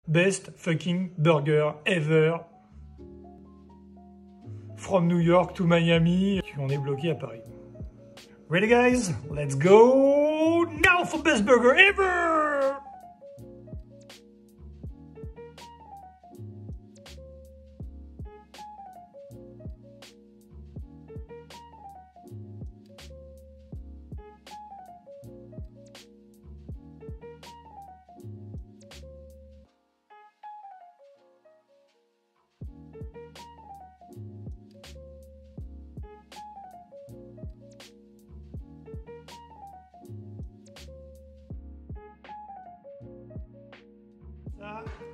Best fucking burger ever. From New York to Miami. On est bloqué à Paris. Ready guys? Let's go now for best burger ever!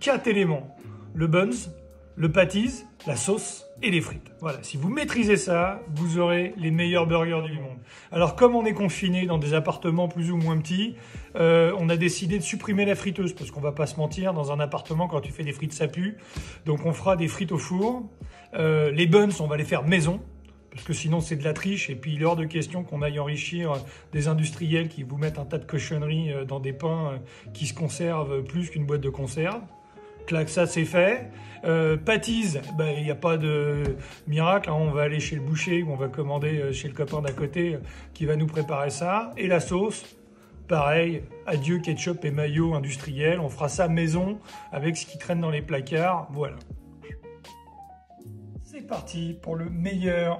Quatre éléments, le buns, le patties, la sauce et les frites. Voilà, si vous maîtrisez ça, vous aurez les meilleurs burgers du monde. Alors comme on est confiné dans des appartements plus ou moins petits, on a décidé de supprimer la friteuse parce qu'on va pas se mentir, dans un appartement quand tu fais des frites ça pue. Donc on fera des frites au four. Les buns, on va les faire maison. Parce que sinon c'est de la triche et puis il est hors de question qu'on aille enrichir des industriels qui vous mettent un tas de cochonneries dans des pains qui se conservent plus qu'une boîte de conserve. Clac, ça c'est fait. Patties, il n'y a pas de miracle, hein. On va aller chez le boucher ou on va commander chez le copain d'à côté qui va nous préparer ça. Et la sauce, pareil, adieu ketchup et mayo industriel, on fera ça maison avec ce qui traîne dans les placards, voilà. C'est parti pour le meilleur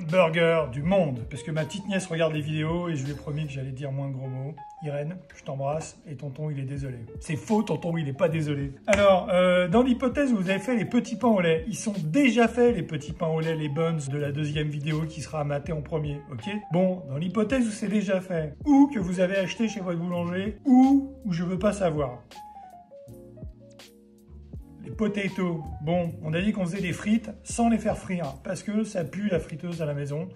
burger du monde. Parce que ma petite nièce regarde les vidéos et je lui ai promis que j'allais dire moins de gros mots. Irène, je t'embrasse et tonton il est désolé. C'est faux, tonton il est pas désolé. Alors, dans l'hypothèse où vous avez fait les petits pains au lait, ils sont déjà faits les petits pains au lait, les buns de la deuxième vidéo qui sera matée en premier, ok? Bon, dans l'hypothèse où c'est déjà fait, ou que vous avez acheté chez votre boulanger, ou où je veux pas savoir. Les potatoes, bon, on a dit qu'on faisait des frites sans les faire frire, parce que ça pue la friteuse à la maison.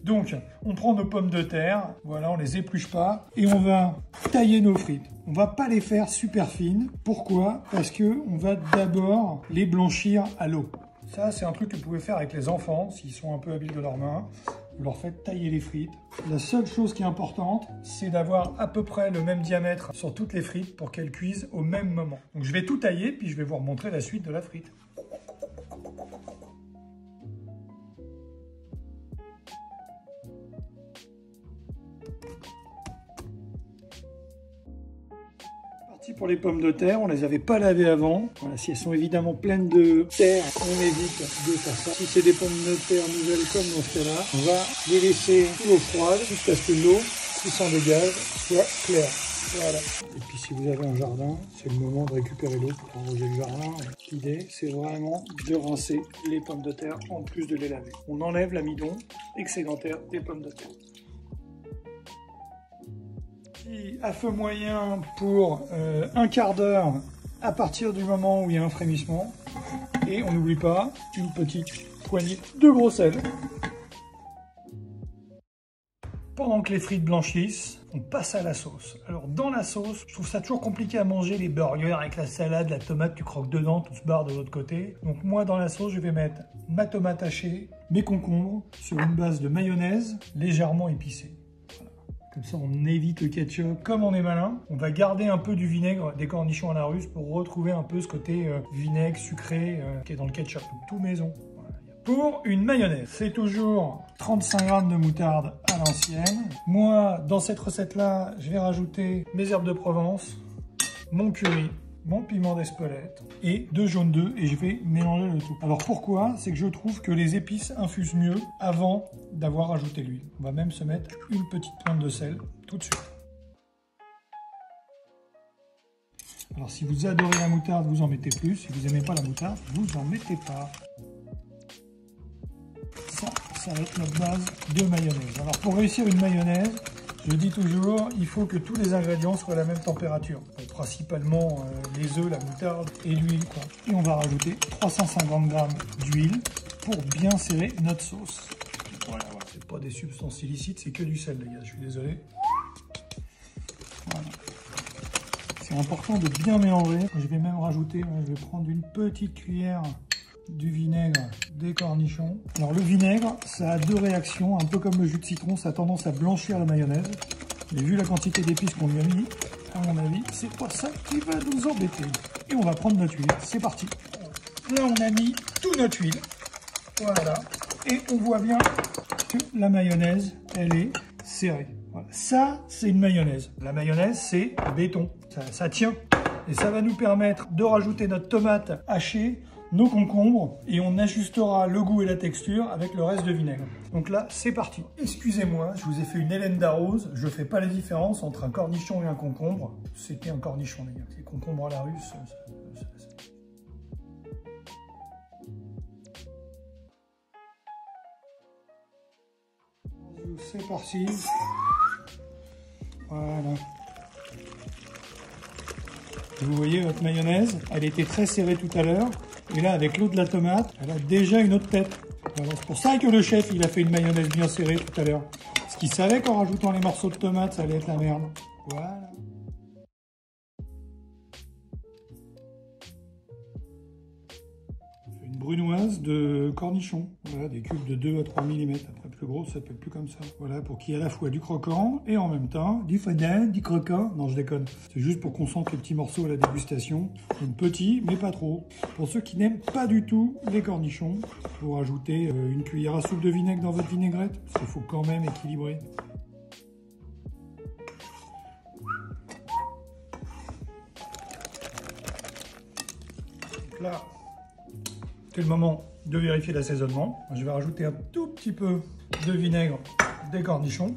Donc, on prend nos pommes de terre, voilà, on les épluche pas, et on va tailler nos frites. On va pas les faire super fines. Pourquoi? Parce que on va d'abord les blanchir à l'eau. Ça, c'est un truc que vous pouvez faire avec les enfants, s'ils sont un peu habiles de leurs mains. Vous leur faites tailler les frites. La seule chose qui est importante, c'est d'avoir à peu près le même diamètre sur toutes les frites pour qu'elles cuisent au même moment. Donc je vais tout tailler, puis je vais vous remontrer la suite de la frite. Pour les pommes de terre, on les avait pas lavées avant. Voilà, si elles sont évidemment pleines de terre, on évite de faire ça. Si c'est des pommes de terre nouvelles comme dans ce cas-là, on va les laisser sous l'eau froide jusqu'à ce que l'eau qui s'en dégage soit claire. Voilà. Et puis si vous avez un jardin, c'est le moment de récupérer l'eau pour arroser le jardin. L'idée, c'est vraiment de rincer les pommes de terre en plus de les laver. On enlève l'amidon excédentaire des pommes de terre. À feu moyen pour un quart d'heure à partir du moment où il y a un frémissement. Et on n'oublie pas une petite poignée de gros sel. Pendant que les frites blanchissent, on passe à la sauce. Alors dans la sauce, je trouve ça toujours compliqué à manger les burgers avec la salade, la tomate, tu croques dedans, tout se barre de l'autre côté. Donc moi dans la sauce, je vais mettre ma tomate hachée, mes concombres sur une base de mayonnaise légèrement épicée. Comme ça, on évite le ketchup. Comme on est malin, on va garder un peu du vinaigre des cornichons à la russe pour retrouver un peu ce côté vinaigre sucré qui est dans le ketchup. Tout maison. Voilà. Pour une mayonnaise, c'est toujours 35 g de moutarde à l'ancienne. Moi, dans cette recette-là, je vais rajouter mes herbes de Provence, mon curry, mon piment d'Espelette et 2 jaunes d'œufs et je vais mélanger le tout. Alors pourquoi? C'est que je trouve que les épices infusent mieux avant d'avoir ajouté l'huile. On va même se mettre une petite pointe de sel tout de suite. Alors si vous adorez la moutarde, vous en mettez plus. Si vous n'aimez pas la moutarde, vous en mettez pas. Ça va être notre base de mayonnaise. Alors pour réussir une mayonnaise, je dis toujours, il faut que tous les ingrédients soient à la même température. Donc, principalement les œufs, la moutarde et l'huile. Et on va rajouter 350 g d'huile pour bien serrer notre sauce. Voilà. C'est pas des substances illicites, c'est que du sel les gars, je suis désolé. Voilà. C'est important de bien mélanger. Je vais même rajouter, je vais prendre une petite cuillère du vinaigre, des cornichons. Alors le vinaigre, ça a deux réactions, un peu comme le jus de citron, ça a tendance à blanchir la mayonnaise. Mais vu la quantité d'épices qu'on lui a mis, à mon avis, c'est pas ça qui va nous embêter. Et on va prendre notre huile. C'est parti. Là, on a mis toute notre huile. Voilà. Et on voit bien que la mayonnaise, elle est serrée. Voilà. Ça, c'est une mayonnaise. La mayonnaise, c'est béton. Ça tient. Et ça va nous permettre de rajouter notre tomate hachée, nos concombres, et on ajustera le goût et la texture avec le reste de vinaigre. Donc là, c'est parti. Excusez-moi, je vous ai fait une Hélène d'Arrose. Je ne fais pas la différence entre un cornichon et un concombre. C'était un cornichon, les gars. Les concombres à la russe, c'est parti. Voilà. Vous voyez votre mayonnaise, elle était très serrée tout à l'heure. Et là, avec l'eau de la tomate, elle a déjà une autre tête. Voilà, c'est pour ça que le chef, il a fait une mayonnaise bien serrée tout à l'heure. Parce qu'il savait qu'en rajoutant les morceaux de tomate, ça allait être la merde. Voilà. Une brunoise de cornichons. Voilà, des cubes de 2 à 3 mm. Après, plus gros, ça peut être plus comme ça. Voilà, pour qu'il y ait à la fois du croquant et en même temps du fondant, du croquant. Non, je déconne. C'est juste pour qu'on sente les petits morceaux à la dégustation. Donc petit, mais pas trop. Pour ceux qui n'aiment pas du tout les cornichons, vous rajoutez une cuillère à soupe de vinaigre dans votre vinaigrette. Parce qu'il faut quand même équilibrer. Donc là, c'est le moment de vérifier l'assaisonnement. Je vais rajouter un tout petit peu de vinaigre des cornichons.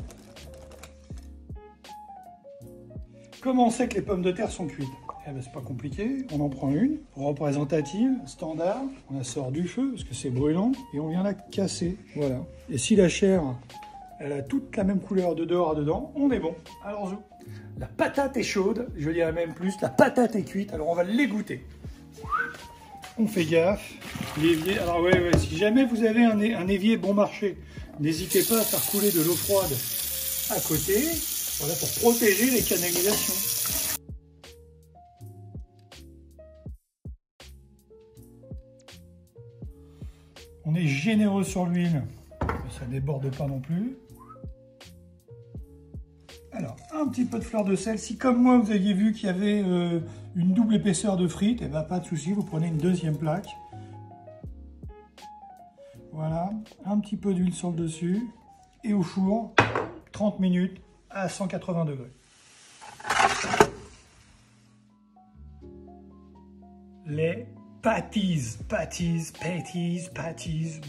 Comment on sait que les pommes de terre sont cuites? Eh ben, c'est pas compliqué. On en prend une représentative, standard. On la sort du feu parce que c'est brûlant et on vient la casser. Voilà. Et si la chair, elle a toute la même couleur de dehors à dedans, on est bon. Alors, la patate est chaude. Je dirais même plus, la patate est cuite. Alors, on va l'égoutter. On fait gaffe. L'évier, alors ouais, si jamais vous avez un évier bon marché, n'hésitez pas à faire couler de l'eau froide à côté, voilà, pour protéger les canalisations. On est généreux sur l'huile, ça déborde pas non plus. Alors, un petit peu de fleur de sel. Si comme moi, vous aviez vu qu'il y avait une double épaisseur de frites, eh ben, pas de souci, vous prenez une deuxième plaque. Voilà, un petit peu d'huile sur le dessus. Et au four, 30 minutes à 180 degrés. Les patties.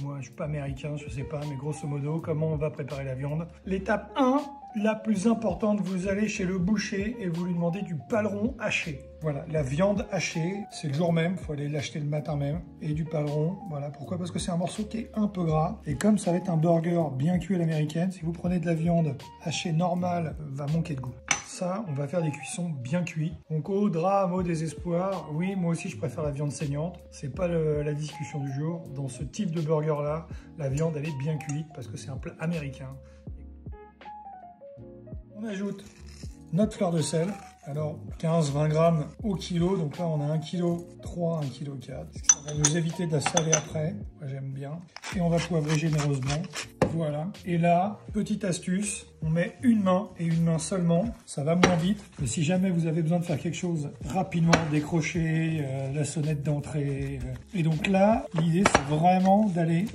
Moi, je suis pas américain, je sais pas, mais grosso modo, comment on va préparer la viande. L'étape 1. La plus importante, vous allez chez le boucher et vous lui demandez du paleron haché. Voilà, la viande hachée, c'est le jour même, il faut aller l'acheter le matin même. Et du paleron, voilà, pourquoi? Parce que c'est un morceau qui est un peu gras. Et comme ça va être un burger bien cuit à l'américaine, si vous prenez de la viande hachée normale, va manquer de goût. Ça, on va faire des cuissons bien cuits. Donc au drame, au désespoir, oui, moi aussi je préfère la viande saignante. C'est pas la discussion du jour. Dans ce type de burger-là, la viande, elle est bien cuite parce que c'est un plat américain. On ajoute notre fleur de sel, alors 15-20 grammes au kilo, donc là on a 1,3 kg, 1,4 kg. Ça va nous éviter de la saler après, moi j'aime bien. Et on va poivrer généreusement, voilà. Et là, petite astuce, on met une main et une main seulement, ça va moins vite. Mais si jamais vous avez besoin de faire quelque chose rapidement, décrocher la sonnette d'entrée. Et donc là, l'idée c'est vraiment d'aller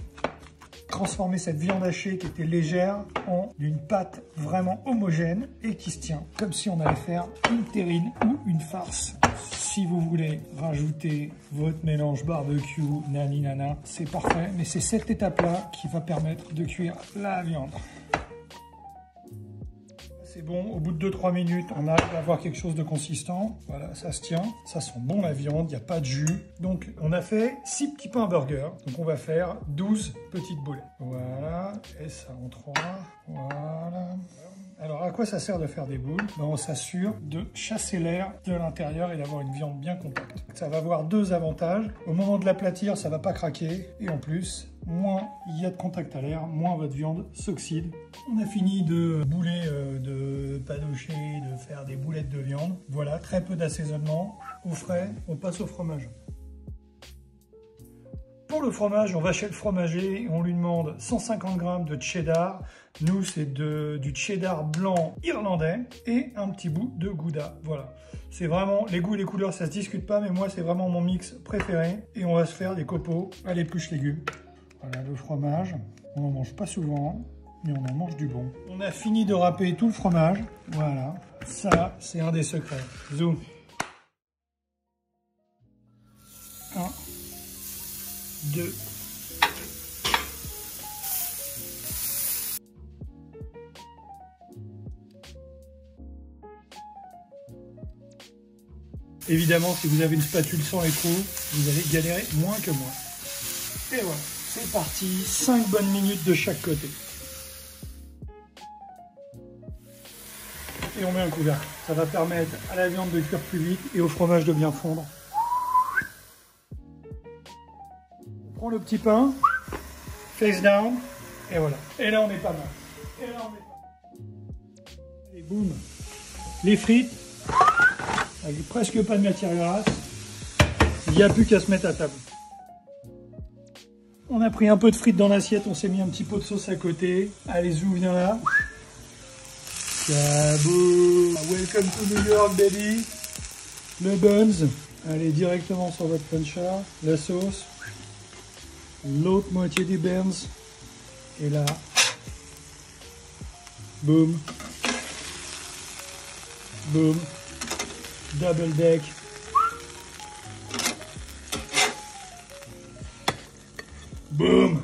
transformer cette viande hachée qui était légère en une pâte vraiment homogène et qui se tient, comme si on allait faire une terrine ou une farce. Si vous voulez rajouter votre mélange barbecue, nani nana, c'est parfait, mais c'est cette étape-là qui va permettre de cuire la viande. C'est bon, au bout de 2-3 minutes, on arrive à avoir quelque chose de consistant. Voilà, ça se tient, ça sent bon la viande, il n'y a pas de jus. Donc, on a fait 6 petits pains burger. Donc, on va faire 12 petites boulettes. Voilà, et ça en 3. Voilà. Alors, à quoi ça sert de faire des boules? Ben, on s'assure de chasser l'air de l'intérieur et d'avoir une viande bien compacte. Ça va avoir deux avantages. Au moment de l'aplatir, ça ne va pas craquer. Et en plus, moins il y a de contact à l'air, moins votre viande s'oxyde. On a fini de bouler, de padocher, de faire des boulettes de viande. Voilà, très peu d'assaisonnement. Au frais, on passe au fromage. Pour le fromage, on va chez le fromager et on lui demande 150 g de cheddar. Nous, c'est du cheddar blanc irlandais et un petit bout de gouda. Voilà. C'est vraiment, les goûts et les couleurs, ça se discute pas, mais moi, c'est vraiment mon mix préféré. Et on va se faire des copeaux à l'épluche légumes. Voilà, le fromage. On n'en mange pas souvent, mais on en mange du bon. On a fini de râper tout le fromage. Voilà. Ça, c'est un des secrets. Zoom. 1, 2. Évidemment, si vous avez une spatule sans les trous, vous allez galérer moins que moi. Et voilà, c'est parti. 5 bonnes minutes de chaque côté. Et on met un couvercle. Ça va permettre à la viande de cuire plus vite et au fromage de bien fondre. On prend le petit pain, face down, et voilà. Et là, on est pas mal. Et là, on est pas mal. Et boum, les frites. Avec presque pas de matière grasse, il n'y a plus qu'à se mettre à table. On a pris un peu de frites dans l'assiette, on s'est mis un petit pot de sauce à côté. Allez, Zou, viens là. Kaboom! Welcome to New York, baby! Le buns, allez directement sur votre plancha. La sauce, l'autre moitié du buns, et là, boum, boum. Double deck. Boom.